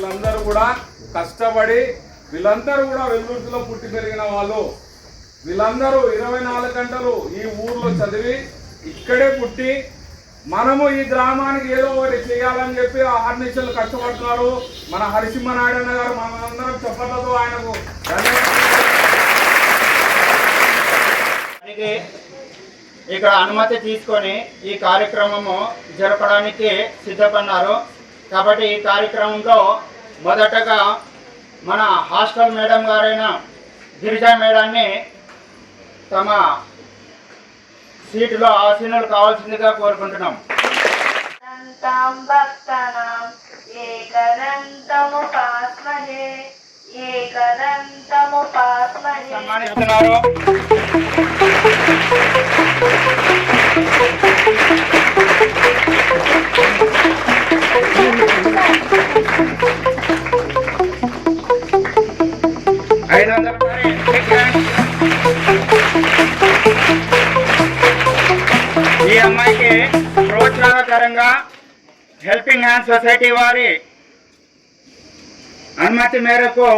వీళ్ళందరూ కూడా కష్టపడి వీళ్ళందరూ కూడా వెల్లుర్తిలో పుట్టి పెరిగిన వాళ్ళు. వీళ్ళందరూ 24 గంటలు ఈ ఊర్లో చదివి ఇక్కడే పుట్టి మనము ఈ గ్రామానికి ఏదో ఒకటి చేయాలని చెప్పి ఆర్నిషన్లు కష్టపడుతున్నారు. మన హరిసింహనాయుడు గారు మనందరం చెప్పడంతో ఆయనకు ఇక్కడ అనుమతి తీసుకొని ఈ కార్యక్రమము జరపడానికి సిద్ధపడినారు. కాబట్టి ఈ కార్యక్రమంలో మొదటగా మన హాస్టల్ మేడం గారైన గిరిజా మేడాన్ని తమ సీటులో ఆసీనులు కావాల్సిందిగా కోరుకుంటున్నాం. సన్మానిస్తున్నారు. ఈ అమ్మాయికి ప్రోత్సాహకరంగా హెల్పింగ్ హ్యాండ్ సొసైటీ వారి అనుమతి మేరకు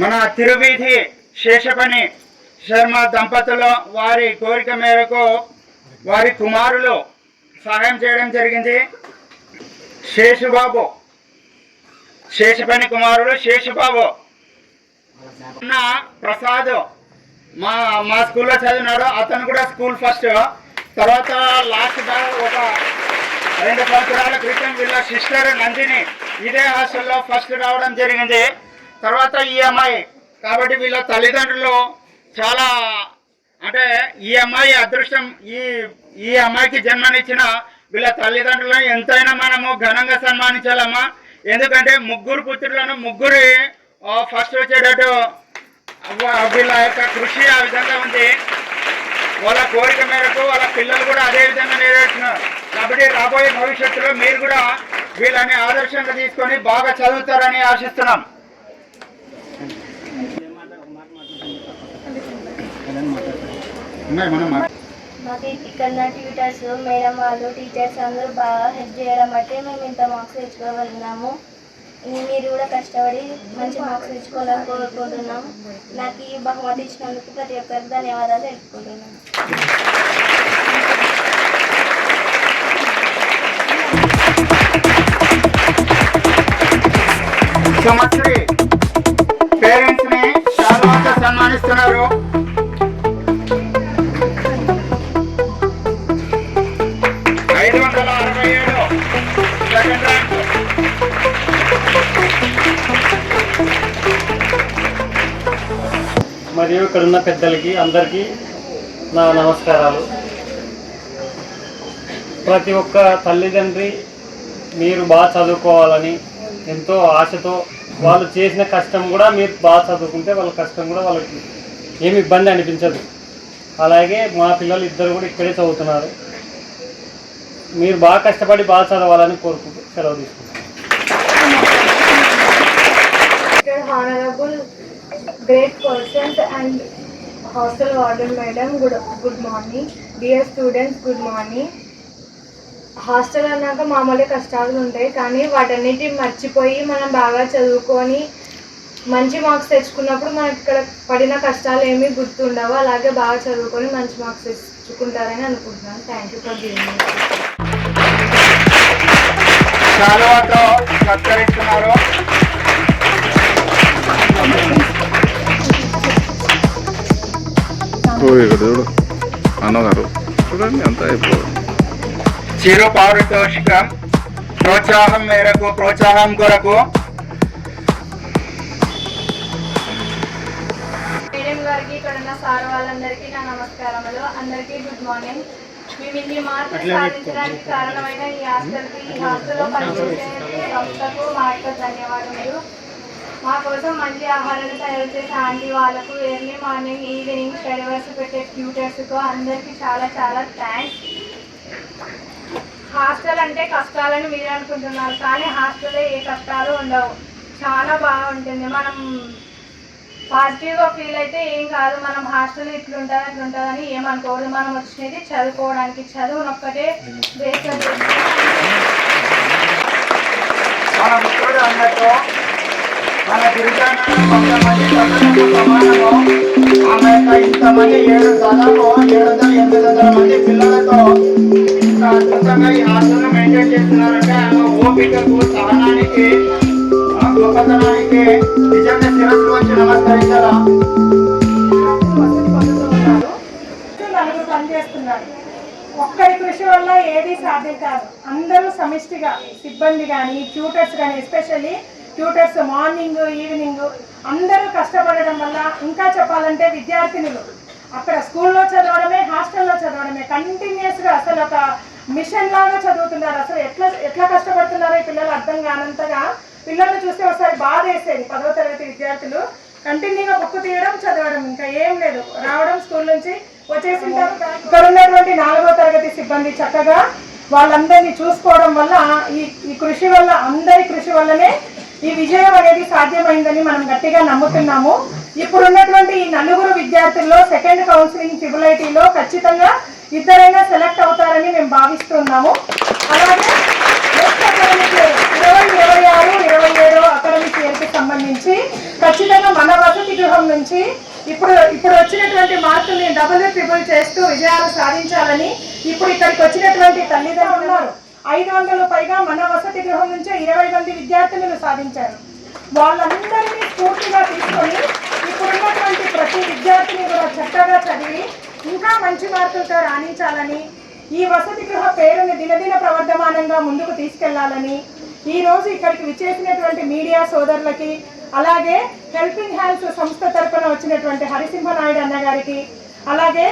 మన తిరువీధి శేషపని శర్మ దంపతులు వారి కోరిక మేరకు వారి కుమారులు సహాయం చేయడం జరిగింది. శేషపని కుమారుడు శేషబాబు ప్రసాద్ మా స్కూల్లో చదివినాడు. అతను కూడా స్కూల్ ఫస్ట్. తర్వాత లాస్ట్ ఒక 2 సంవత్సరాల క్రితం వీళ్ళ సిస్టర్ నందిని ఇదే హాస్టల్లో ఫస్ట్ రావడం జరిగింది. తర్వాత ఈ అమ్మాయి. కాబట్టి వీళ్ళ తల్లిదండ్రులు చాలా అంటే ఈ అమ్మాయి అదృష్టం. ఈ అమ్మాయికి జన్మనిచ్చిన వీళ్ళ తల్లిదండ్రులను ఎంతైనా మనము ఘనంగా సన్మానించాలమ్మా. ఎందుకంటే ముగ్గురు పుత్రులను ముగ్గురు ఫస్ట్ వచ్చేటట్టు వీళ్ళ యొక్క కృషి ఆ విధంగా ఉంది. వాళ్ళ కోరిక మేరకు వాళ్ళ పిల్లలు కూడా అదే విధంగా నెరవేర్చున్నారు. కాబట్టి రాబోయే భవిష్యత్తులో మీరు కూడా వీళ్ళని ఆదర్శంగా తీసుకొని బాగా చదువుతారని ఆశిస్తున్నాం. మాకు ఇక్కడ ట్యూటర్స్ మేడం వాళ్ళు టీచర్స్ అందరూ బాగా హెల్ప్ చేయడం బట్టి మేము ఇంత మార్క్స్ తెచ్చుకోగలిగినాము. మీరు కూడా కష్టపడి మంచి మార్క్స్ తెచ్చుకోవాలని కోరుకుంటున్నాం. నాకు ఈ బహుమతి ఇచ్చినందుకు ప్రతి ఒక్కరికి ధన్యవాదాలు తెలుపుకుంటున్నాను. సుమశ్రీ పేరెంట్స్ ని శాలువాతో సన్మానిస్తున్నారు. మరియు ఇక్కడున్న పెద్దలకి అందరికీ నా నమస్కారాలు. ప్రతి ఒక్క తల్లిదండ్రి మీరు బాగా చదువుకోవాలని ఎంతో ఆశతో వాళ్ళు చేసిన కష్టం కూడా మీరు బాగా చదువుకుంటే వాళ్ళ కష్టం కూడా వాళ్ళకి ఏమి ఇబ్బంది అనిపించదు. అలాగే మా పిల్లలు ఇద్దరు కూడా ఇక్కడే చదువుతున్నారు. మీరు బాగా కష్టపడి బాగా చదవాలని కోరుకుంటూ సెలవు తీసుకుంటాను. Great persons and hostel warden madam, good morning. Dear students, good morning. Hostel అన్నాక మామూలుగా కష్టాలు ఉంటాయి, కానీ వాటన్నిటి మర్చిపోయి మనం బాగా చదువుకొని మంచి మార్క్స్ తెచ్చుకున్నప్పుడు మనకి ఇక్కడ పడిన కష్టాలు ఏమీ గుర్తుండవు. అలాగే బాగా చదువుకొని మంచి మార్క్స్ తెచ్చుకుంటారని అనుకుంటున్నాను. Thank you for giving me. చూడు అన్నగారు చూడండి అంత అయిపోయింది. చిరు పారితోషికం ప్రోత్సాహం కొరకు మేడం గారికి ఇక్కడ ఉన్న సార్ వాళ్ళందరికీ నా నమస్కారములు. అందరికీ గుడ్ మార్నింగ్. మేము ఇన్ని మార్కులు సాధించడానికి కారణమైన ఈ హాస్టల్లో పనిచేసే సంస్థకు మా యొక్క ధన్యవాదములు. మా కోసం మంచి ఆహారాన్ని తయారు చేసే ఆంటీ వాళ్ళకు, early morning evening study hours పెట్టే ట్యూటర్స్కు అందరికీ చాలా చాలా థ్యాంక్స్. హాస్టల్ అంటే కష్టాలని మీరు అనుకుంటున్నారు, కానీ హాస్టల్లో ఏ కష్టాలు ఉండవు. చాలా బాగుంటుంది. మనం పాజిటివ్గా ఫీల్ అయితే ఏం కాదు. మనం హాస్టల్ ఇట్లుంటుంది అట్లుంటుందని ఏమనుకోవద్దు. మనం వచ్చినది చదువుకోవడానికి, చదువునొక్కటే బేస్ అన్నట్టు మన గిరిజన కొంతమంది ప్రజలకు సమానము ఆమె యొక్క ఇంతమంది దాదాపు 700-800 మంది పిల్లలతో ఇంత అద్భుతంగా ఈ హాస్టల్ మెయింటైన్ చేస్తున్నారంటే ఆమె ఓపికకు సహనానికి గొప్పతనానికి నిజంగా శిరస్సు వచ్చి నమస్కరించాలా. నలుగురు పనిచేస్తున్నారు. ఒక్కరి కృషి వల్ల ఏది సాధ్యం కాదు. అందరూ సమిష్టిగా సిబ్బంది కానీ ట్యూటర్స్ కానీ ఎస్పెషల్లీ ట్యూటర్స్ మార్నింగ్ ఈవినింగ్ అందరూ కష్టపడడం వల్ల ఇంకా చెప్పాలంటే విద్యార్థినులు అక్కడ స్కూల్లో చదవడమే హాస్టల్లో చదవడమే కంటిన్యూస్గా అసలు ఒక మిషన్ లాగా చదువుతున్నారు. అసలు ఎట్లా కష్టపడుతున్నారో ఈ పిల్లలు అర్థం కానంతగా పిల్లల్ని చూస్తే ఒకసారి బాధ వేసేది. 10వ తరగతి విద్యార్థులు కంటిన్యూగా బుక్ తీయడం చదవడం ఇంకా ఏం లేదు, రావడం స్కూల్ నుంచి వచ్చేసిన తర్వాత ఇక్కడ ఉన్నటువంటి 4వ తరగతి సిబ్బంది చక్కగా వాళ్ళందరినీ చూసుకోవడం వల్ల ఈ కృషి వల్ల అందరి కృషి వల్లనే ఈ విజయం అనేది సాధ్యమైందని మనం గట్టిగా నమ్ముతున్నాము. ఇప్పుడు ఉన్నటువంటి ఈ 4 విద్యార్థుల్లో సెకండ్ కౌన్సిలింగ్ ట్రిపుల్ ఐటీలో ఖచ్చితంగా ఇద్దరైనా సెలెక్ట్ అవుతారని మేము భావిస్తున్నాము. అలాగే నెక్స్ట్ అకాడమిక్ ఇయర్ 2026-27 అకాడమిక్ ఇయర్కి సంబంధించి ఖచ్చితంగా మన వసతి గృహం నుంచి ఇప్పుడు వచ్చినటువంటి మార్కుల్ని డబుల్ ట్రిపుల్ చేస్తూ విజయాలు సాధించాలని ఇప్పుడు ఇక్కడికి వచ్చినటువంటి తల్లిదండ్రులు ఉన్నారు. 500 పైగా మన వసతి గృహం నుంచే 20 మంది విద్యార్థినులు సాధించారు. వాళ్ళందరినీ స్ఫూర్తిగా తీసుకొని ఇప్పుడున్నటువంటి ప్రతి విద్యార్థిని కూడా చక్కగా చదివి ఇంకా మంచి మార్కులతో రాణించాలని, ఈ వసతి గృహ పేరుని దినదిన ప్రవర్ధమానంగా ముందుకు తీసుకెళ్లాలని ఈ రోజు ఇక్కడికి విచ్చేసినటువంటి మీడియా సోదరులకి, అలాగే హెల్పింగ్ హ్యాండ్స్ సంస్థ తరఫున వచ్చినటువంటి హరిసింహనాయుడు అన్న గారికి, అలాగే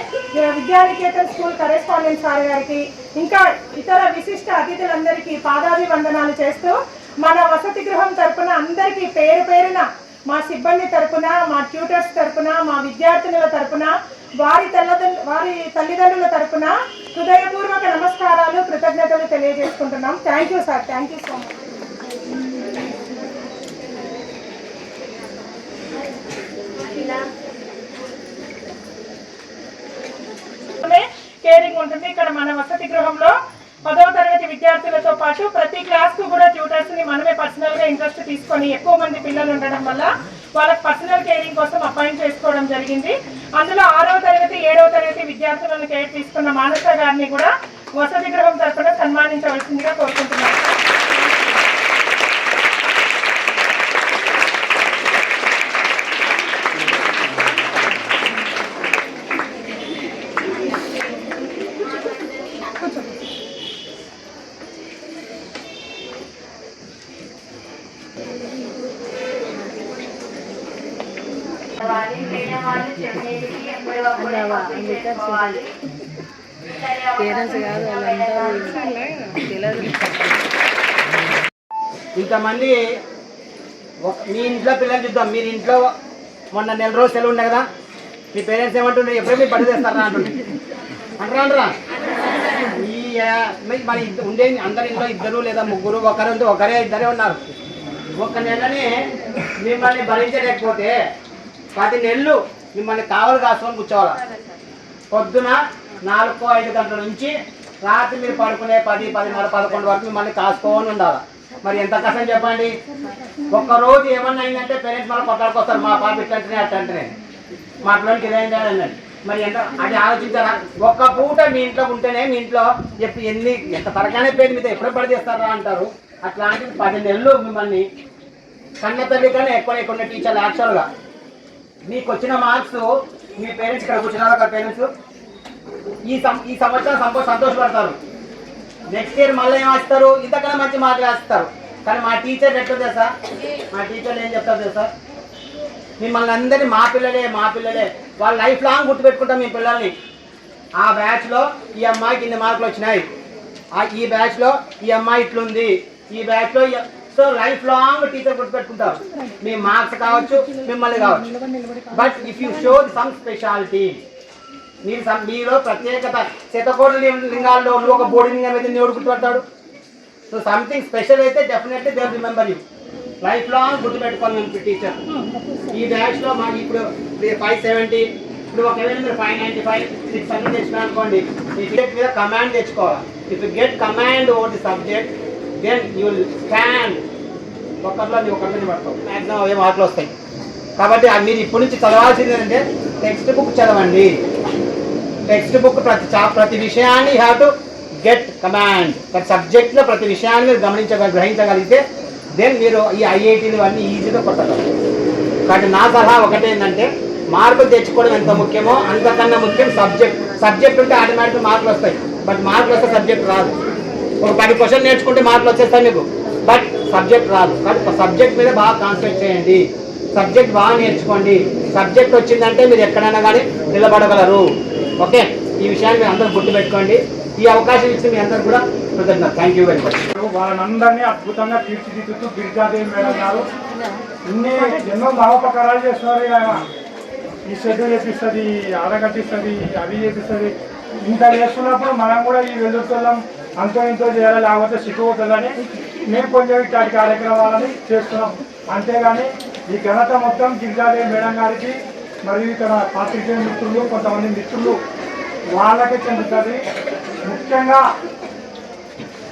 విద్యానికేతన్ స్కూల్ కరెస్పాండెంట్ సార్ గారికి, ఇంకా ఇతర విశిష్ట అతిథులందరికీ పాదాభివందనాలు చేస్తూ మన వసతి గృహం తరఫున అందరికీ పేరు పేరున మా సిబ్బంది తరఫున, మా ట్యూటర్స్ తరఫున, మా విద్యార్థినుల తరఫున, వారి తల్లిదండ్రుల తరఫున హృదయపూర్వక నమస్కారాలు, కృతజ్ఞతలు తెలియజేసుకుంటున్నాం. Thank you sir, thank you so much. Caring ఉంటుంది. ఇక్కడ మన వసతి గృహంలో 10వ తరగతి విద్యార్థులతో పాటు ప్రతి క్లాస్ కు కూడా ట్యూటర్స్ ని మనమే పర్సనల్ గా ఇంట్రెస్ట్ తీసుకొని ఎక్కువ మంది పిల్లలు ఉండడం వల్ల వాళ్ళకి పర్సనల్ కేరింగ్ కోసం అపాయింట్ చేసుకోవడం జరిగింది. అందులో 6వ తరగతి 7వ తరగతి విద్యార్థులను కేర్ తీసుకున్న మానస గారిని కూడా వసతి గృహం తరఫున సన్మానించవలసిందిగా కోరుకుంటున్నాను. ఇంతమంది మీ ఇంట్లో పిల్లలు చూద్దాం. మీరు ఇంట్లో మొన్న నెల రోజు సెలవు ఉండే కదా, మీ పేరెంట్స్ ఏమంటుండే, ఎప్పుడో మీరు బడి చేస్తారా అంటారా మరి ఉండేది అందరి ఇంట్లో 2 లేదా 3 ఒకరు ఉంటే ఒకరే 2 ఉన్నారు. 1 నెలని మిమ్మల్ని భరించలేకపోతే 10 నెలలు మిమ్మల్ని కావలు కాసుకొని కూర్చోవాలి. పొద్దున 4-5 గంటల నుంచి రాత్రి మీరు పడుకునే 10, 10:30, 11 వరకు మిమ్మల్ని కాసుకొని ఉండాలి. మరి ఎంత కష్టం చెప్పండి. ఒక్కరోజు ఏమన్నా అయిందంటే పేరెంట్స్ మళ్ళీ కొట్లాడుకొస్తారు, మా పాప ఇట్లంటేనే అట్టంటేనే, మా పిల్లలకి ఇదేం చేయాలండి. మరి ఎంత అది ఆలోచించారా? ఒక్క పూట మీ ఇంట్లో ఉంటేనే మీ ఇంట్లో ఎంత తరగానే పేరు మీద ఎప్పుడో పడి చేస్తారా అంటారు. అట్లాంటిది 10 నెలలు మిమ్మల్ని కన్న తల్లి కన్నా ఎక్కువ టీచర్లు యాక్చువల్గా మీకు వచ్చిన మార్క్స్ మీ పేరెంట్స్ ఇక్కడ కూర్చున్నారు కదా, పేరెంట్స్ ఈ సంవత్సరం సంతోషపడతారు. నెక్స్ట్ ఇయర్ మళ్ళీ ఏమేస్తారు, ఇంతకన్నా మంచి మార్కులు వేస్తారు. కానీ మా టీచర్లు ఎట్లా తెలుసా, మా టీచర్లు ఏం చెప్తారు తెలుసా, మిమ్మల్ని అందరినీ మా పిల్లలే వాళ్ళు లైఫ్ లాంగ్ గుర్తుపెట్టుకుంటాం మీ పిల్లల్ని. ఆ బ్యాచ్లో ఈ అమ్మాయికి ఇన్ని మార్కులు వచ్చినాయి, ఈ బ్యాచ్లో ఈ అమ్మాయి ఇట్లుంది, ఈ బ్యాచ్లో సో లైఫ్ లాంగ్ టీచర్ గుర్తుపెట్టుకుంటారు. మీ మార్క్స్ కావచ్చు, మిమ్మల్ని కావచ్చు. But if you show some speciality, మీలో ప్రత్యేకత, శతకోటి లింగాల్లో నువ్వు ఒక బోర్డు లింగం అయితే దేవుడు గుర్తుపెడతాడు. సో సంథింగ్ స్పెషల్ అయితే definitely they remember you. Life long గుర్తుపెట్టుకోవాలి మేము టీచర్. ఈ బ్యాచ్లో మాకు ఇప్పుడు 570, ఇప్పుడు ఒకవేళ మీరు 595, 600 తెచ్చినా అనుకోండి, ఈ సబ్జెక్ట్ మీద కమాండ్ తెచ్చుకోవాలి. If you get command over the subject, then you will stand ఒక్కరిలో అది ఒకరిని పడతాం, మ్యాక్సిమం అవే మార్కులు వస్తాయి. కాబట్టి మీరు ఇప్పటి నుంచి చదవాల్సింది ఏంటంటే టెక్స్ట్ బుక్ చదవండి. టెక్స్ట్ బుక్ ప్రతి విషయాన్ని హ్యావ్ టు గెట్ కమాండ్. ప్రతి సబ్జెక్ట్లో ప్రతి విషయాన్ని మీరు గ్రహించగలిగితే దెన్ మీరు ఈ ఐఐటీలు అన్నీ ఈజీగా కొట్టగలరు. కాబట్టి నా సలహా ఒకటే ఏంటంటే మార్కులు తెచ్చుకోవడం ఎంత ముఖ్యమో అంతకన్నా ముఖ్యం సబ్జెక్ట్ ఉంటే ఆటోమేటిక్ మార్కులు వస్తాయి. బట్ మార్కులు వస్తే సబ్జెక్ట్ రాదు. ఒక 10 క్వశ్చన్ నేర్చుకుంటే మార్కులు వచ్చేస్తాయి మీకు, బట్ సబ్జెక్ట్ రాదు. కాబట్టి సబ్జెక్ట్ మీద బాగా కాన్సన్ట్రేట్ చేయండి, సబ్జెక్ట్ బాగా నేర్చుకోండి. సబ్జెక్ట్ వచ్చిందంటే మీరు ఎక్కడైనా కానీ నిలబడగలరు. ఓకే, ఈ విషయాన్ని మీరు అందరూ గుర్తుపెట్టుకోండి. ఈ అవకాశం ఇచ్చిన మీ అందరూ కూడా కృతజ్ఞత. Thank you very much. వాళ్ళందరినీ అద్భుతంగా తీర్చిదిద్దుతూ గిరిజాదేవి మేడం గారు ఎన్నో మహోపకారాలు చేస్తున్నారు. ఈ షెడ్యూల్ చేపిస్తుంది, ఆడగట్టిస్తుంది, అవి చేపిస్తుంది. ఇంత చేస్తున్నప్పుడు మనం కూడా ఈ వెలుగుతున్నాం అంతో ఇంతో చేయాలి, లేకపోతే సిక్కుపోతుందని మేము కొంచెం ఇట్లాంటి కార్యక్రమాలని చేస్తున్నాం. అంతేగాని ఈ ఘనత మొత్తం గిరిజాదేవి మేడం గారికి మరియు ఇక్కడ పాత్రికేయ మిత్రులు, కొంతమంది మిత్రులు వాళ్ళకే చెందుతుంది.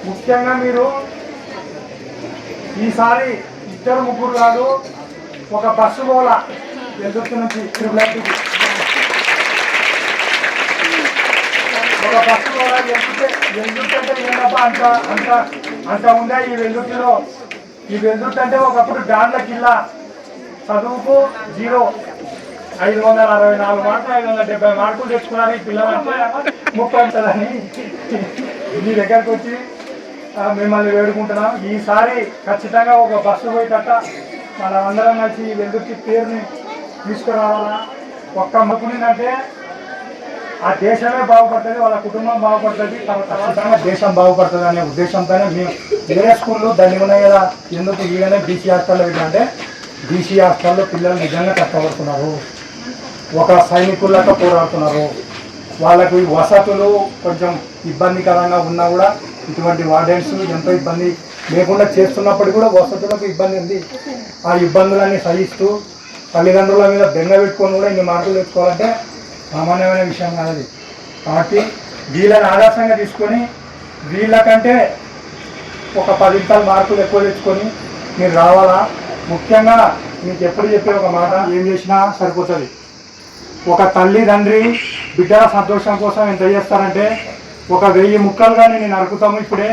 ముఖ్యంగా మీరు ఈసారి 2-3 కాదు, ఒక బస్సు పోల వెలుగుతు నుంచి తిరుపతికి ఒక బస్సు పోల వెలుగుతుంటే ఏంటబ్బా అంత ఉందా ఈ వెలుగులో. ఈ వెలుగుతు అంటే ఒకప్పుడు డాన్ల కిల్లా, చదువుకు 0, 564 మార్కులు 570 మార్కులు తెచ్చుకున్నారు ఈ పిల్లలంటే 30 ఉంటుందని మీ దగ్గరకు వచ్చి మిమ్మల్ని వేడుకుంటున్నాం. ఈసారి ఖచ్చితంగా ఒక బస్సు పోయేటట్ట మనమందరం కలిసి ఈ వెలుగుకి పేరుని తీసుకురావాలా. ఒక్క మొక్కునిందంటే ఆ దేశమే బాగుపడుతుంది, వాళ్ళ కుటుంబం బాగుపడుతుంది, ఖచ్చితంగా దేశం బాగుపడుతుంది అనే ఉద్దేశంతోనే మేము వేరే స్కూళ్ళు దాన్ని ఉన్నాయి కదా. ఎందుకు ఈయనే బీసీ హాస్టల్లో పెట్టినంటే బీసీ హాస్టల్లో పిల్లలు నిజంగా కష్టపడుతున్నారు, ఒక సైనికుల్లాగా పోరాడుతున్నారు. వాళ్ళకు ఈ వసతులు కొంచెం ఇబ్బందికరంగా ఉన్నా కూడా ఇటువంటి వార్డెన్స్ ఎంతో ఇబ్బంది లేకుండా చేస్తున్నప్పటికీ కూడా వసతులకు ఇబ్బంది ఉంది. ఆ ఇబ్బందులన్నీ సహిస్తూ తల్లిదండ్రుల మీద బెంగ పెట్టుకొని కూడా ఇన్ని మార్కులు తెచ్చుకోవాలంటే సామాన్యమైన విషయం కాదు. కాబట్టి వీళ్ళని ఆదర్శంగా తీసుకొని వీళ్ళకంటే ఒక 10 మార్కులు ఎక్కువ తెచ్చుకొని మీరు రావాలా. ముఖ్యంగా మీకు ఎప్పుడు చెప్పే ఒక మాట, ఏం చేసినా సరిపోతుంది. ఒక తల్లిదండ్రి బిడ్డల సంతోషం కోసం ఎంత చేస్తారంటే ఒక 1000 ముక్కలుగా నేను నరుకుతాము. ఇప్పుడే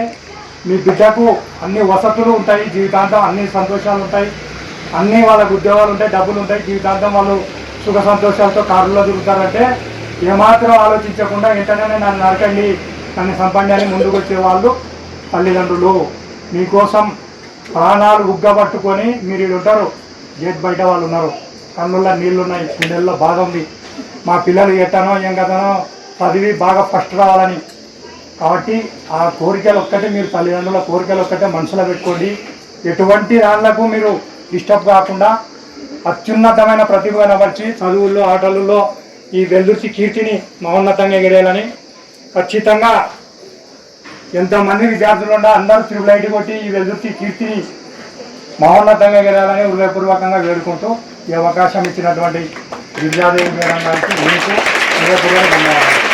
మీ బిడ్డకు అన్ని వసతులు ఉంటాయి, జీవితాంతం అన్ని సంతోషాలు ఉంటాయి, అన్నీ వాళ్ళకు ఉద్యోగాలు ఉంటాయి, డబ్బులు ఉంటాయి, జీవితాంతం వాళ్ళు సుఖ సంతోషాలతో కారులో తిరుగుతారంటే ఏమాత్రం ఆలోచించకుండా వెంటనే నన్ను నరకండి, నన్ను సంపండి అని ముందుకు వచ్చే వాళ్ళు తల్లిదండ్రులు. మీకోసం ప్రాణాలు ఉగ్గబట్టుకొని మీరు ఇక్కడ ఉంటారు, గేట్ బయట వాళ్ళు ఉన్నారు, కన్నుల్లో నీళ్ళు ఉన్నాయి, గుండెల్లో బాధ ఉంది, మా పిల్లలు ఎట్టనో ఏం కథనో చదివి బాగా ఫస్ట్ రావాలని. కాబట్టి ఆ కోరికలు ఒక్కటే, మీరు తల్లిదండ్రుల కోరికలు ఒక్కటే మనసులో పెట్టుకోండి. ఎటువంటి దాళ్లకు మీరు డిస్టర్బ్ కాకుండా అత్యున్నతమైన ప్రతిభ కనబర్చి చదువుల్లో ఆటలలో ఈ వెల్లుర్తి కీర్తిని మహోన్నతంగా ఎగిరేయాలని. ఖచ్చితంగా ఎంతమంది విద్యార్థులు ఉన్నా అందరూ త్రిబుల్ కొట్టి ఈ వెల్లుర్తి కీర్తిని మహోన్నతంగా ఎగిరేయాలని హృదయపూర్వకంగా వేడుకుంటూ ఈ అవకాశం ఇచ్చినటువంటి విద్యాదేవి మేడం గారికి మీకు హృదయపూర్వక ధన్యవాదాలు.